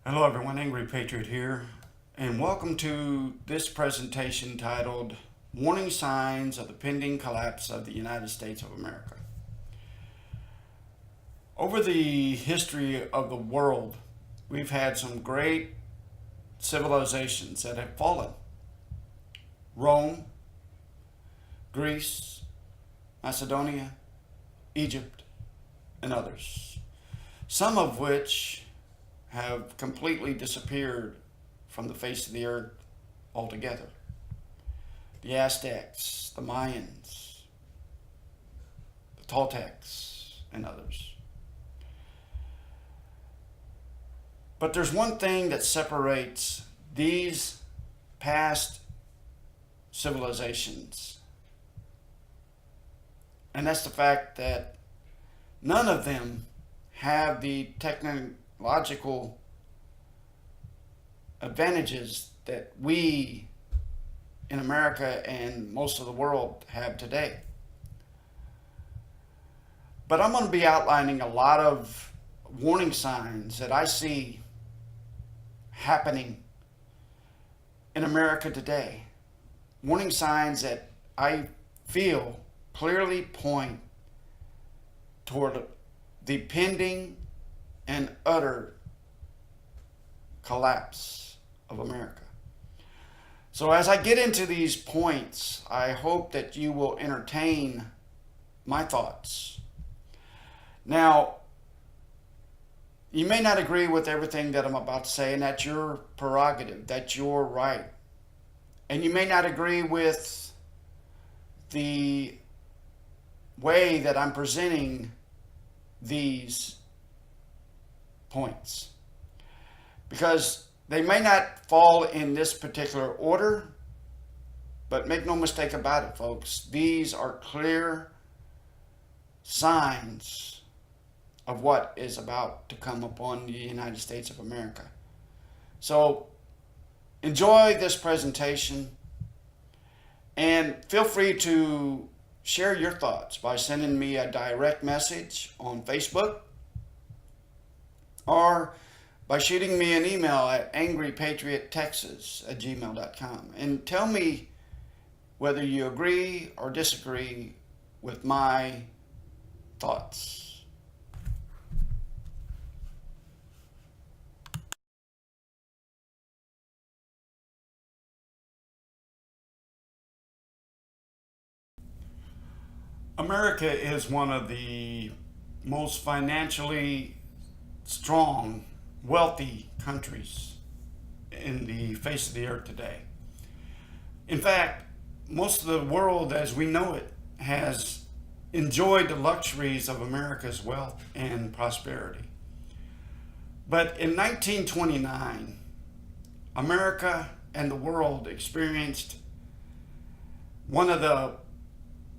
Hello everyone, Angry Patriot here, and welcome to this presentation titled Warning Signs of the Pending Collapse of the United States of America. Over the history of the world, we've had some great civilizations that have fallen. Rome, Greece, Macedonia, Egypt, and others, some of which have completely disappeared from the face of the earth altogether. The Aztecs, the Mayans, the Toltecs, and others. But there's one thing that separates these past civilizations, and that's the fact that none of them have the technological advantages that we in America and most of the world have today. But I'm going to be outlining a lot of warning signs that I see happening in America today. Warning signs that I feel clearly point toward the pending and utter collapse of America. So as I get into these points, I hope that you will entertain my thoughts. Now, you may not agree with everything that I'm about to say, and that's your prerogative, that's your right. And you may not agree with the way that I'm presenting these points, because they may not fall in this particular order, but make no mistake about it, folks, these are clear signs of what is about to come upon the United States of America. So enjoy this presentation, and feel free to share your thoughts by sending me a direct message on Facebook, or by shooting me an email at angrypatriottexas@gmail.com, and tell me whether you agree or disagree with my thoughts. America is one of the most financially strong, wealthy countries in the face of the earth today. In fact, most of the world as we know it has enjoyed the luxuries of America's wealth and prosperity. But in 1929, America and the world experienced one of the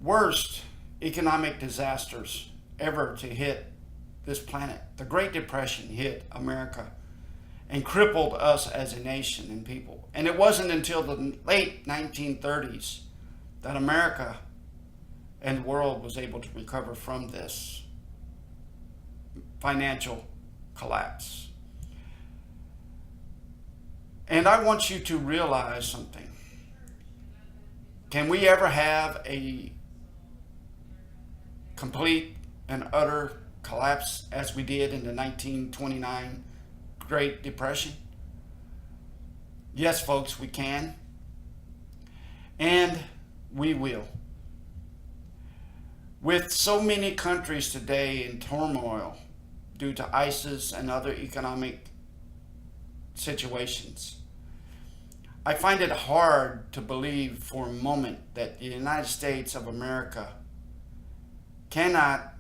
worst economic disasters ever to hit this planet. The Great Depression hit America and crippled us as a nation and people. And it wasn't until the late 1930s that America and the world was able to recover from this financial collapse. And I want you to realize something. Can we ever have a complete and utter collapse as we did in the 1929 Great Depression? Yes, folks, we can. And we will. With so many countries today in turmoil due to ISIS and other economic situations, I find it hard to believe for a moment that the United States of America cannot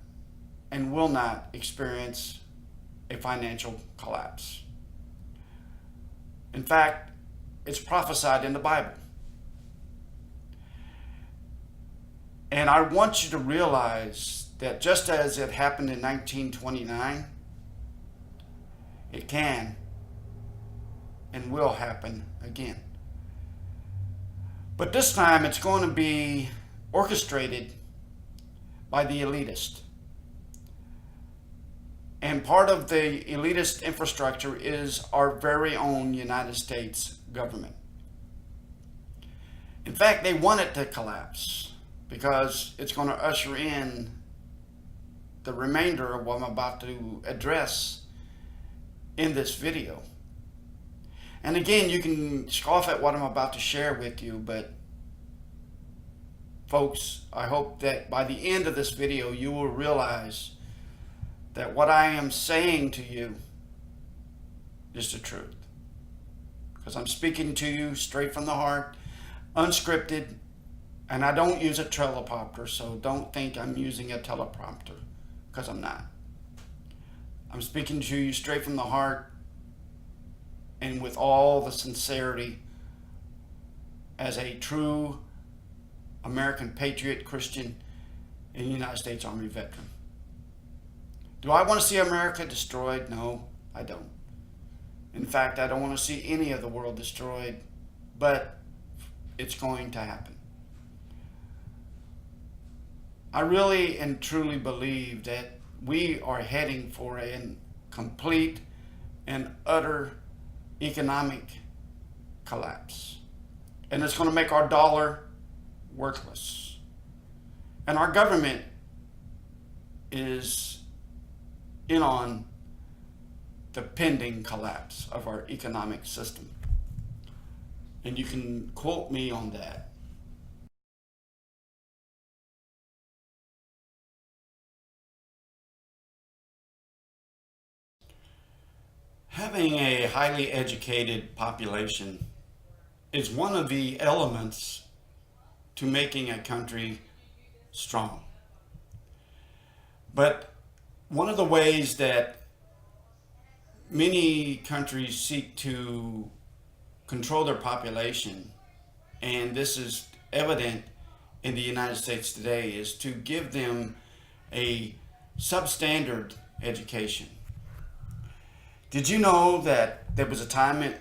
and will not experience a financial collapse. In fact, it's prophesied in the Bible. And I want you to realize that just as it happened in 1929, it can and will happen again. But this time it's going to be orchestrated by the elitist. And part of the elitist infrastructure is our very own United States government. In fact, they want it to collapse because it's going to usher in the remainder of what I'm about to address in this video. And again, you can scoff at what I'm about to share with you, but folks, I hope that by the end of this video, you will realize that what I am saying to you is the truth. Because I'm speaking to you straight from the heart, unscripted, and I don't use a teleprompter, so don't think I'm using a teleprompter, because I'm not. I'm speaking to you straight from the heart and with all the sincerity as a true American patriot, Christian, and United States Army veteran. Do I want to see America destroyed? No, I don't. In fact, I don't want to see any of the world destroyed, but it's going to happen. I really and truly believe that we are heading for a complete and utter economic collapse. And it's going to make our dollar worthless. And our government is in on the pending collapse of our economic system. And you can quote me on that. Having a highly educated population is one of the elements to making a country strong. But one of the ways that many countries seek to control their population, and this is evident in the United States today, is to give them a substandard education. Did you know that there was a time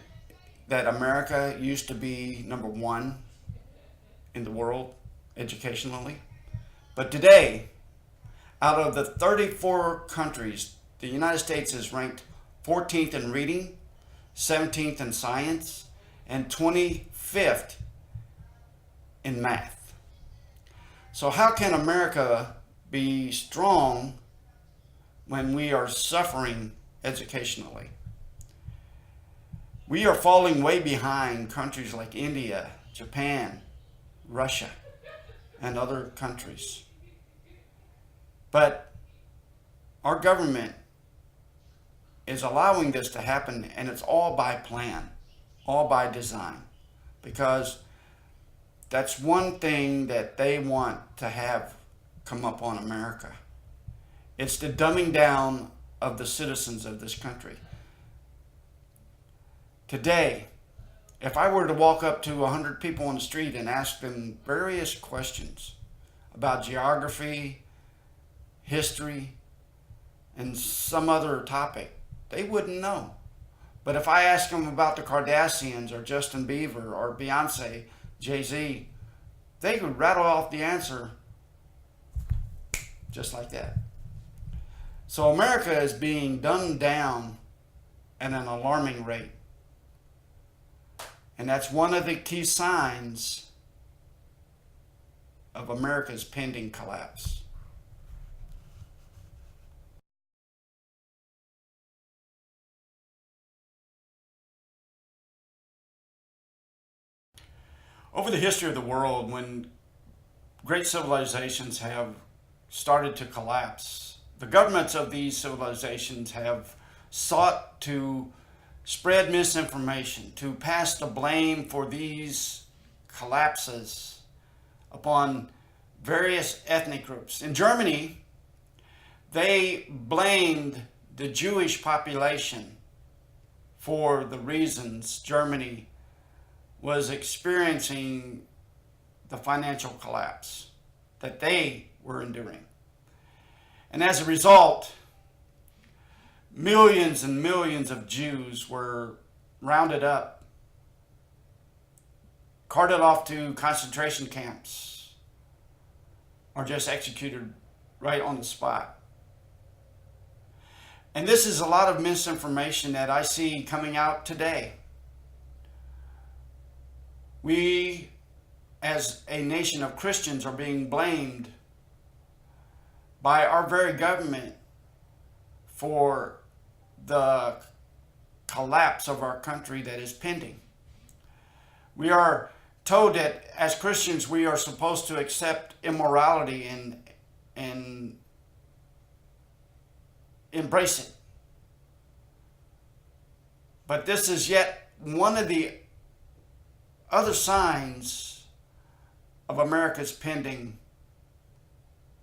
that America used to be number one in the world educationally? But today, out of the 34 countries, the United States is ranked 14th in reading, 17th in science, and 25th in math. So how can America be strong when we are suffering educationally? We are falling way behind countries like India, Japan, Russia, and other countries. But our government is allowing this to happen, and it's all by plan, all by design, because that's one thing that they want to have come up on America. It's the dumbing down of the citizens of this country. Today, if I were to walk up to 100 people on the street and ask them various questions about geography, history, and some other topic, they wouldn't know. But if I ask them about the Kardashians or Justin Bieber or Beyonce, Jay-Z, they could rattle off the answer just like that. So America is being dumbed down at an alarming rate. And that's one of the key signs of America's pending collapse. Over the history of the world, when great civilizations have started to collapse, the governments of these civilizations have sought to spread misinformation, to pass the blame for these collapses upon various ethnic groups. In Germany, they blamed the Jewish population for the reasons Germany was experiencing the financial collapse that they were enduring. And as a result, millions and millions of Jews were rounded up, carted off to concentration camps, or just executed right on the spot. And this is a lot of misinformation that I see coming out today. We, as a nation of Christians, are being blamed by our very government for the collapse of our country that is pending. We are told that as Christians we are supposed to accept immorality and embrace it. But this is yet one of the other signs of America's pending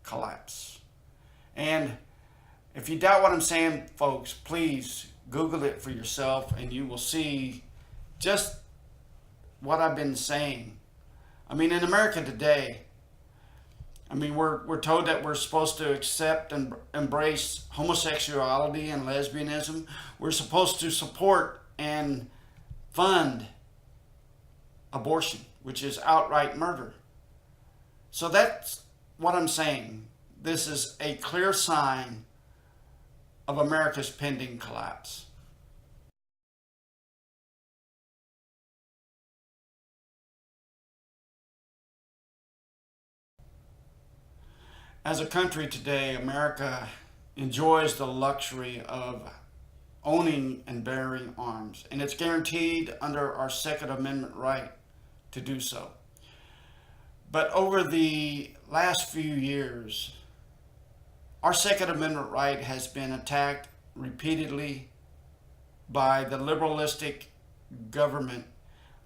collapse. And if you doubt what I'm saying, folks, please Google it for yourself and you will see just what I've been saying. I mean, in America today, I mean, we're told that we're supposed to accept and embrace homosexuality and lesbianism. We're supposed to support and fund abortion, which is outright murder. So that's what I'm saying. This is a clear sign of America's pending collapse. As a country today, America enjoys the luxury of owning and bearing arms, and it's guaranteed under our Second Amendment right to do so. But over the last few years, our Second Amendment right has been attacked repeatedly by the liberalistic government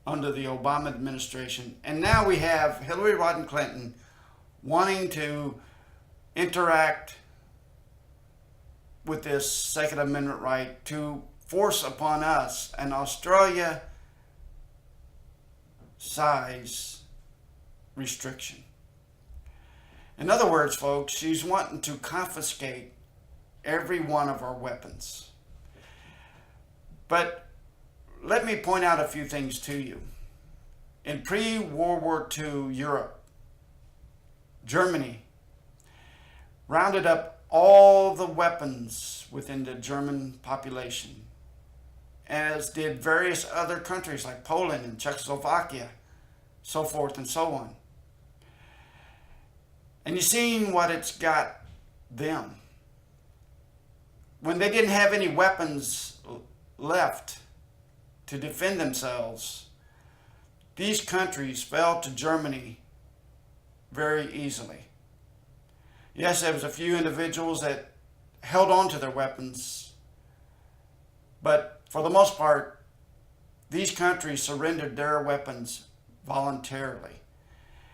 under the Obama administration. And now we have Hillary Rodham Clinton wanting to interact with this Second Amendment right to force upon us an Australia size restriction. In other words, folks, she's wanting to confiscate every one of our weapons. But let me point out a few things to you. In pre-World War II Europe, Germany rounded up all the weapons within the German population, as did various other countries like Poland and Czechoslovakia, so forth and so on. And you've seen what it's got them. When they didn't have any weapons left to defend themselves, these countries fell to Germany very easily. Yes, there was a few individuals that held on to their weapons, but for the most part, these countries surrendered their weapons voluntarily.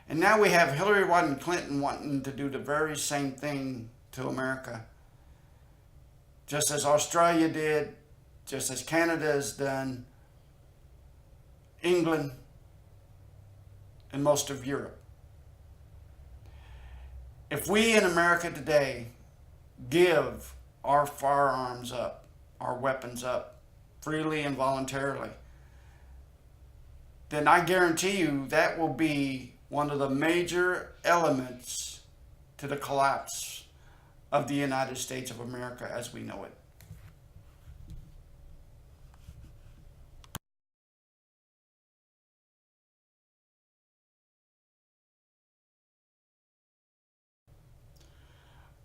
And now we have Hillary Rodham Clinton wanting to do the very same thing to America. Just as Australia did, just as Canada has done, England, and most of Europe. If we in America today give our firearms up, our weapons up, freely and voluntarily, then I guarantee you that will be one of the major elements to the collapse of the United States of America as we know it.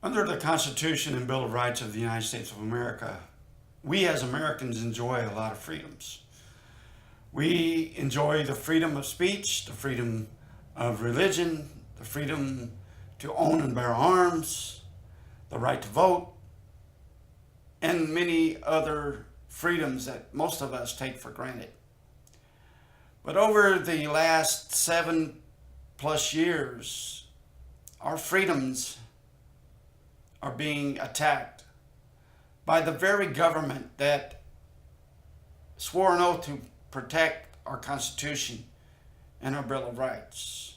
Under the Constitution and Bill of Rights of the United States of America, we as Americans enjoy a lot of freedoms. We enjoy the freedom of speech, the freedom of religion, the freedom to own and bear arms, the right to vote, and many other freedoms that most of us take for granted. But over the last 7+ years, our freedoms are being attacked by the very government that swore an oath to protect our Constitution and our Bill of Rights.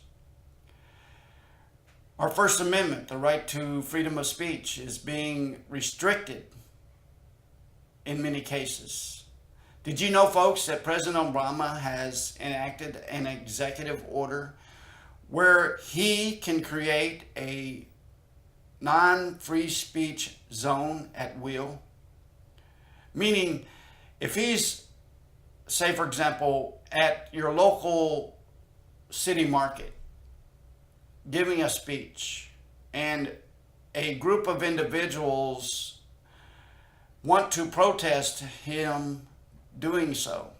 Our First Amendment, the right to freedom of speech, is being restricted in many cases. Did you know, folks, that President Obama has enacted an executive order where he can create a non-free speech zone at will? Meaning, if he's, say for example, at your local city market giving a speech, and a group of individuals want to protest him doing so,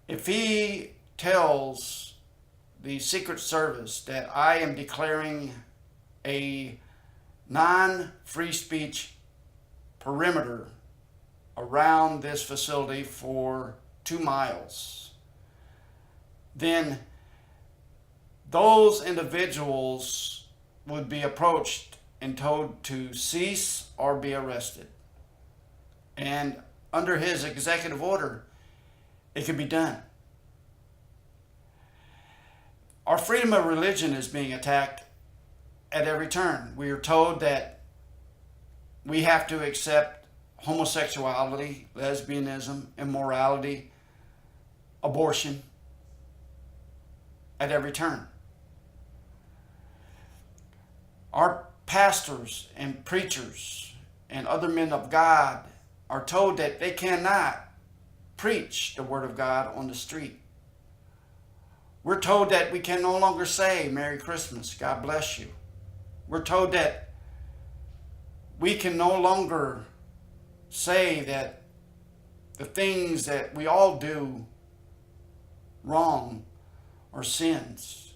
if he tells the Secret Service that I am declaring a non-free speech perimeter around this facility for 2 miles, then those individuals would be approached and told to cease or be arrested. And under his executive order, it could be done. Our freedom of religion is being attacked at every turn. We are told that we have to accept homosexuality, lesbianism, immorality, abortion at every turn. Our pastors and preachers and other men of God are told that they cannot preach the Word of God on the street. We're told that we can no longer say Merry Christmas, God bless you. We're told that we can no longer say that the things that we all do wrong are sins.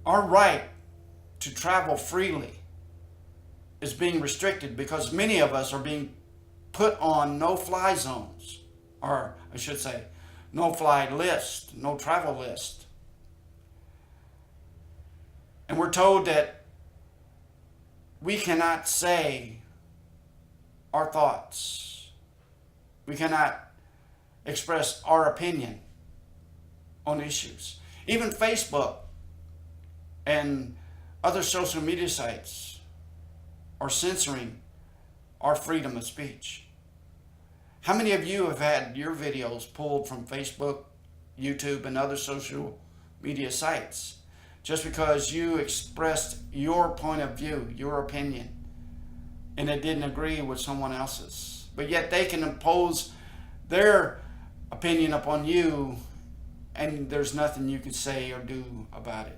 Our right to travel freely is being restricted because many of us are being put on no-fly zones, or I should say, no-fly list, no travel list. And we're told that we cannot say our thoughts. We cannot express our opinion on issues. Even Facebook and other social media sites are censoring our freedom of speech. How many of you have had your videos pulled from Facebook, YouTube, and other social media sites just because you expressed your point of view, your opinion, and it didn't agree with someone else's? But yet they can impose their opinion upon you, and there's nothing you can say or do about it.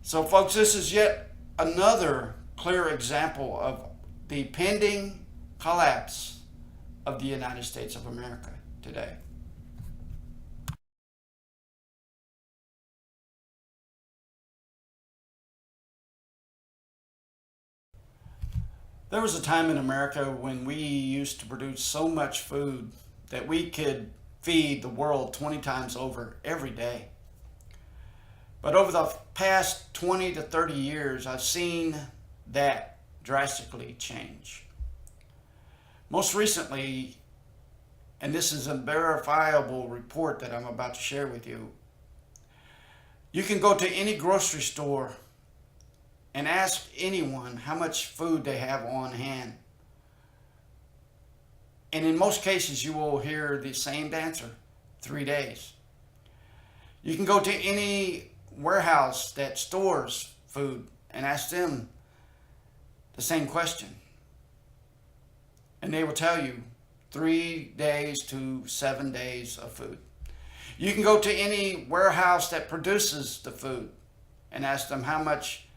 So folks, this is yet another clear example of the pending collapse of the United States of America today. There was a time in America when we used to produce so much food that we could feed the world 20 times over every day. But over the past 20 to 30 years, I've seen that drastically change. Most recently, and this is a verifiable report that I'm about to share with you, you can go to any grocery store and ask anyone how much food they have on hand. And in most cases, you will hear the same answer, 3 days. You can go to any warehouse that stores food and ask them the same question, and they will tell you 3 days to 7 days of food. You can go to any warehouse that produces the food and ask them how much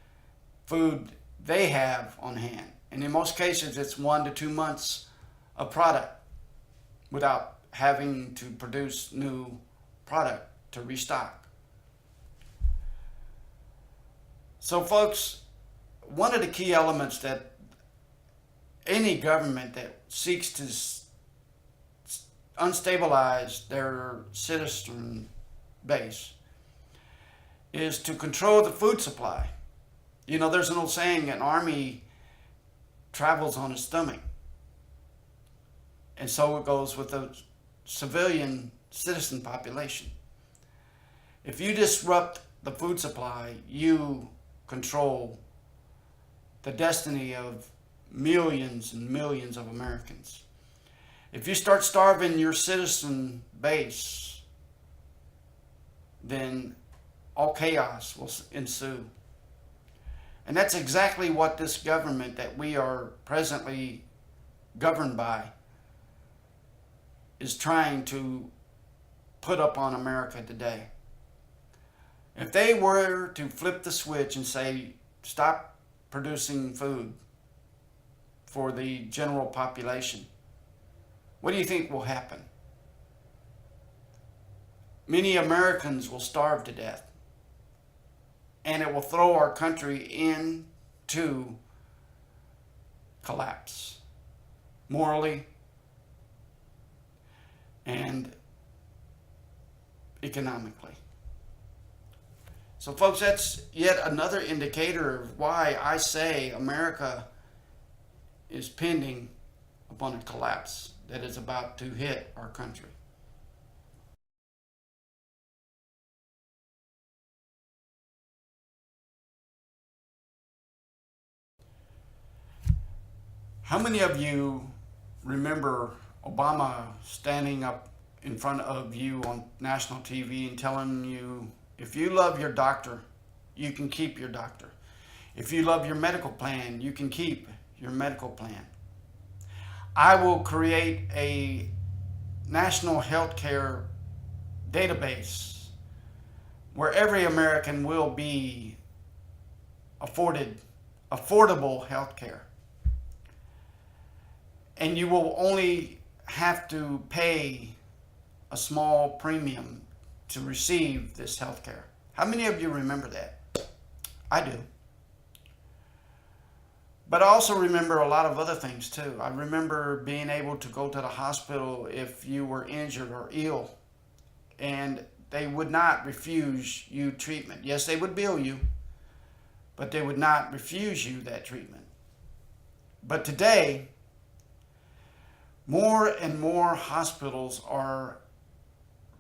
food they have on hand, and in most cases it's 1 to 2 months of product without having to produce new product to restock. So folks, one of the key elements that any government that seeks to unstabilize their citizen base is to control the food supply. You know, there's an old saying, an army travels on its stomach. And so it goes with the civilian citizen population. If you disrupt the food supply, you control the destiny of millions and millions of Americans. If you start starving your citizen base, then all chaos will ensue. And that's exactly what this government that we are presently governed by is trying to put up on America today. If they were to flip the switch and say, stop producing food for the general population, what do you think will happen? Many Americans will starve to death, and it will throw our country into collapse, morally and economically. So folks, that's yet another indicator of why I say America is pending upon a collapse that is about to hit our country. How many of you remember Obama standing up in front of you on national TV and telling you, if you love your doctor, you can keep your doctor. If you love your medical plan, you can keep your medical plan. I will create a national health care database where every American will be afforded affordable health care. And you will only have to pay a small premium to receive this health care. How many of you remember that? I do. But I also remember a lot of other things too. I remember being able to go to the hospital if you were injured or ill, and they would not refuse you treatment. Yes, they would bill you, but they would not refuse you that treatment. But today, more and more hospitals are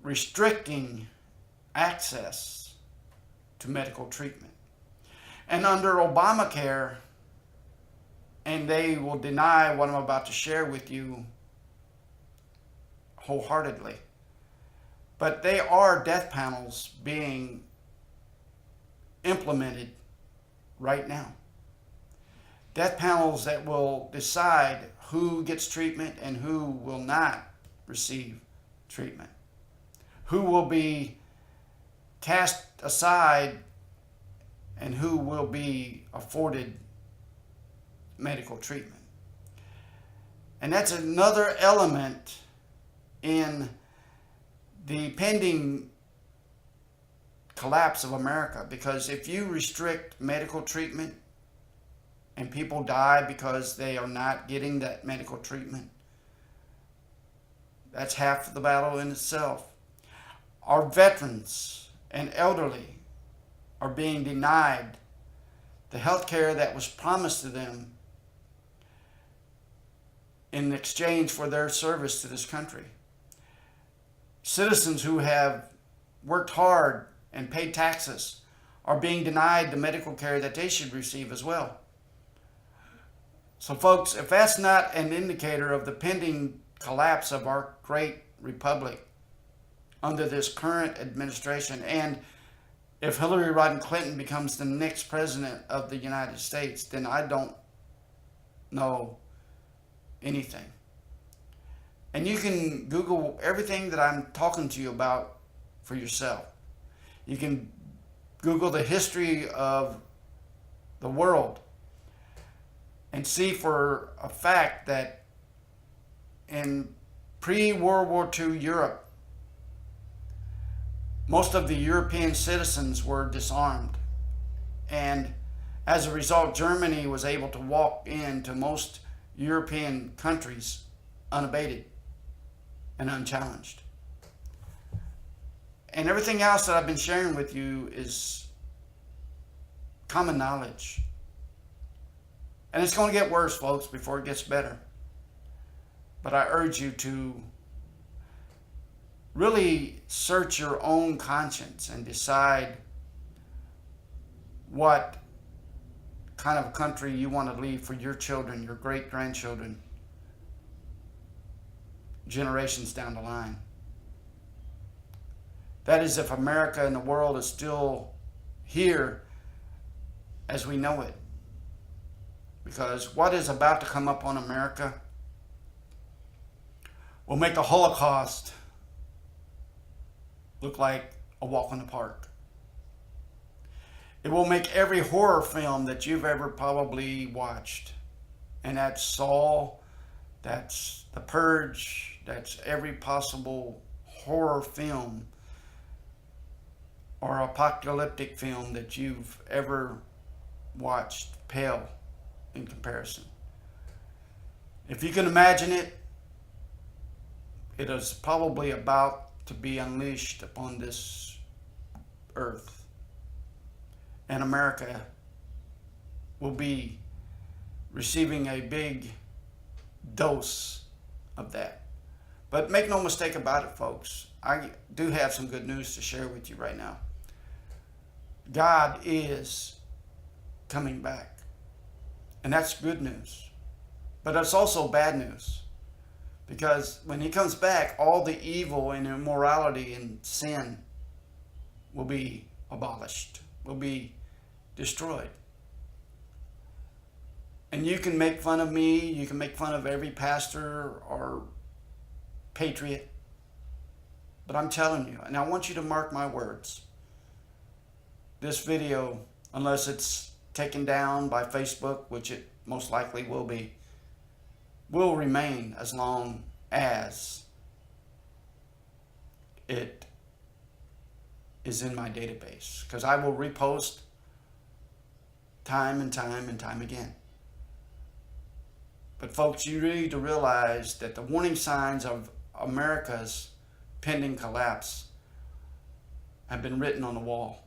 restricting access to medical treatment. And under Obamacare, and they will deny what I'm about to share with you wholeheartedly, but they are death panels being implemented right now. Death panels that will decide who gets treatment and who will not receive treatment, who will be cast aside and who will be afforded medical treatment. And that's another element in the pending collapse of America, because if you restrict medical treatment and people die because they are not getting that medical treatment, that's half the battle in itself. Our veterans and elderly are being denied the health care that was promised to them in exchange for their service to this country. Citizens who have worked hard and paid taxes are being denied the medical care that they should receive as well. So folks, if that's not an indicator of the pending collapse of our great republic under this current administration, and if Hillary Rodham Clinton becomes the next president of the United States, then I don't know anything. And you can Google everything that I'm talking to you about for yourself. You can Google the history of the world and see for a fact that in pre-World War II Europe, most of the European citizens were disarmed. And as a result, Germany was able to walk into most European countries unabated and unchallenged. And everything else that I've been sharing with you is common knowledge. And it's going to get worse, folks, before it gets better. But I urge you to really search your own conscience and decide what kind of country you want to leave for your children, your great-grandchildren, generations down the line. That is, if America and the world is still here as we know it. Because what is about to come up on America will make the Holocaust look like a walk in the park. It will make every horror film that you've ever probably watched. And that's Saw, that's The Purge, that's every possible horror film or apocalyptic film that you've ever watched pale in comparison. If you can imagine it, it is probably about to be unleashed upon this earth. And America will be receiving a big dose of that. But make no mistake about it, folks. I do have some good news to share with you right now. God is coming back. And that's good news. But it's also bad news. Because when he comes back, all the evil and immorality and sin will be abolished, will be destroyed. And you can make fun of me, you can make fun of every pastor or patriot, but I'm telling you, and I want you to mark my words, this video, unless it's taken down by Facebook, which it most likely will be, will remain as long as it is in my database, because I will repost time and time and time again. But folks, you need to realize that the warning signs of America's pending collapse have been written on the wall.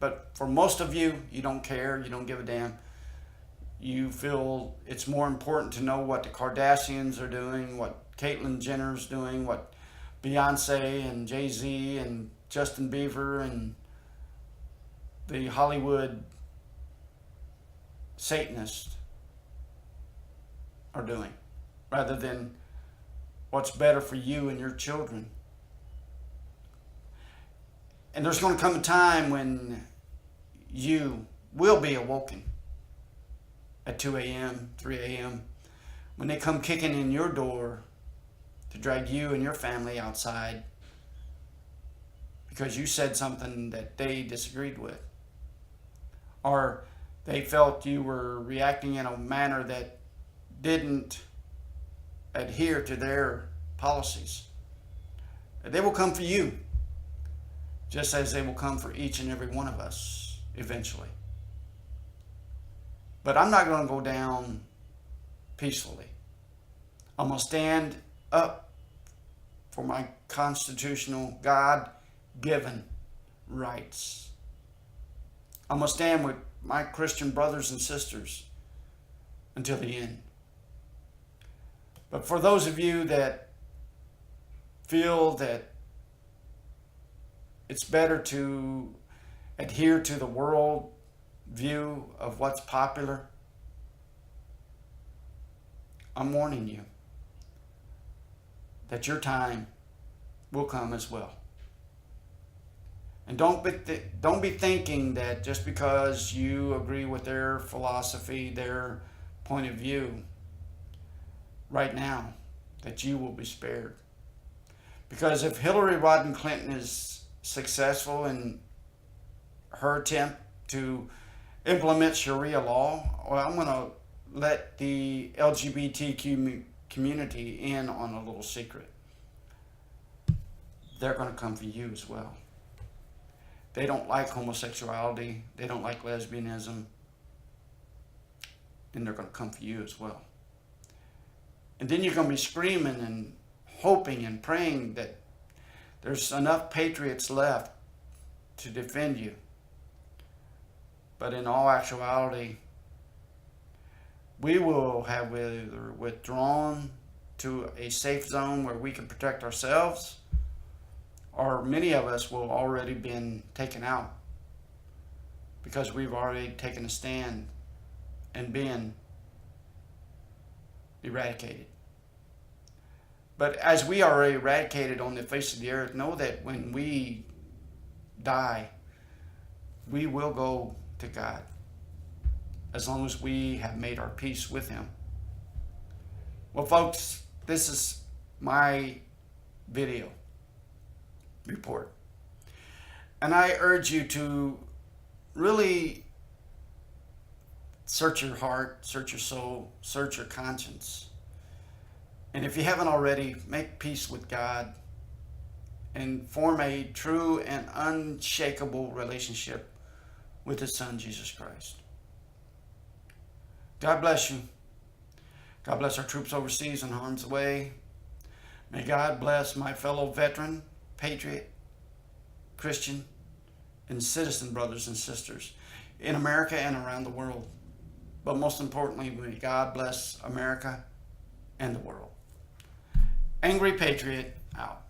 But for most of you, you don't care, you don't give a damn. You feel it's more important to know what the Kardashians are doing, what Caitlyn Jenner's doing, what Beyonce and Jay-Z and Justin Bieber and the Hollywood Satanists are doing, rather than what's better for you and your children. And there's going to come a time when you will be awoken at 2 a.m., 3 a.m., when they come kicking in your door to drag you and your family outside because you said something that they disagreed with, or they felt you were reacting in a manner that didn't adhere to their policies. They will come for you, just as they will come for each and every one of us eventually. But I'm not going to go down peacefully. I'm going to stand up for my constitutional, God-given rights. I'm going to stand with my Christian brothers and sisters until the end. But for those of you that feel that it's better to adhere to the world view of what's popular, I'm warning you that your time will come as well. And don't be thinking that just because you agree with their philosophy, their point of view right now, that you will be spared. Because if Hillary Rodham Clinton is successful in her attempt to implement Sharia law, well, I'm going to let the LGBTQ community in on a little secret. They're going to come for you as well. They don't like homosexuality. They don't like lesbianism. And they're going to come for you as well. And then you're going to be screaming and hoping and praying that there's enough patriots left to defend you. But in all actuality, we will have either withdrawn to a safe zone where we can protect ourselves, or many of us will already been taken out because we've already taken a stand and been eradicated. But as we are eradicated on the face of the earth, know that when we die, we will go to God as long as we have made our peace with Him. Well, folks, this is my video report. And I urge you to really search your heart, search your soul, search your conscience. And if you haven't already, make peace with God and form a true and unshakable relationship with His Son, Jesus Christ. God bless you. God bless our troops overseas in harm's way. May God bless my fellow veteran, patriot, Christian, and citizen brothers and sisters in America and around the world. But most importantly, may God bless America and the world. Angry Patriot out.